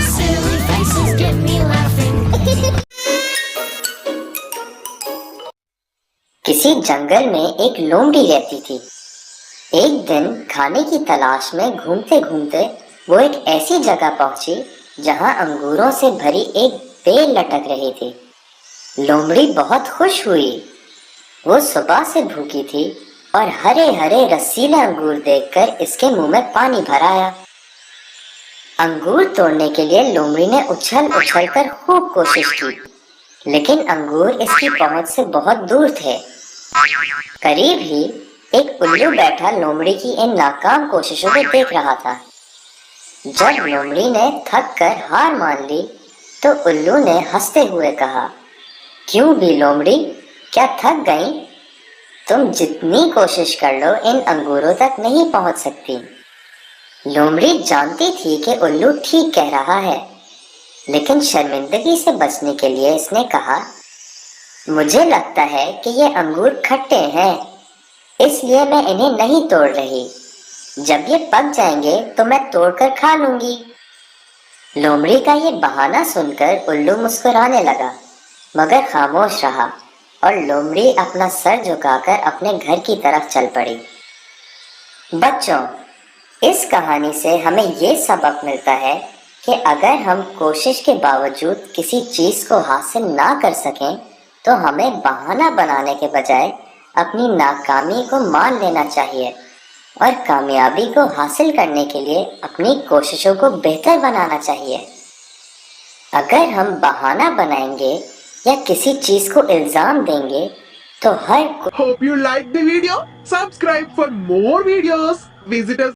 Silly faces get me laughing. किसी जंगल में एक लोमड़ी रहती थी। एक दिन खाने की तलाश में घूमते घूमते वो एक ऐसी जगह पहुंची जहां अंगूरों से भरी एक बेल लटक रही थी। लोमड़ी बहुत खुश हुई। वो सुबह से भूखी थी और हरे हरे रसीले अंगूर देखकर इसके मुंह में पानी भर आया। अंगूर तोड़ने के लिए लोमड़ी ने उछल उछल कर खूब कोशिश की, लेकिन अंगूर इसकी पहुंच से बहुत दूर थे। करीब ही एक उल्लू बैठा लोमड़ी की इन नाकाम कोशिशों को देख रहा था। जब लोमड़ी ने थक कर हार मान ली तो उल्लू ने हंसते हुए कहा, क्यों भी लोमड़ी, क्या थक गई? तुम जितनी कोशिश कर लो इन अंगूरों तक नहीं पहुंच सकती। लोमड़ी जानती थी कि उल्लू ठीक कह रहा है, लेकिन शर्मिंदगी से बचने के लिए इसने कहा, मुझे लगता है कि ये अंगूर खट्टे हैं, इसलिए मैं इन्हें नहीं तोड़ रही। जब ये पक जाएंगे तो मैं तोड़कर खा लूंगी। लोमड़ी का ये बहाना सुनकर उल्लू मुस्कुराने लगा, मगर खामोश रहा और लोमड़ी अपना सर झुकाकर अपने घर की तरफ चल पड़ी। बच्चों, इस कहानी से हमें ये सबक मिलता है कि अगर हम कोशिश के बावजूद किसी चीज को हासिल ना कर सकें तो हमें बहाना बनाने के बजाय अपनी नाकामी को मान लेना चाहिए और कामयाबी को हासिल करने के लिए अपनी कोशिशों को बेहतर बनाना चाहिए। अगर हम बहाना बनाएंगे या किसी चीज को इल्जाम देंगे तो हर Hope you liked the video. Subscribe for more videos. Visit us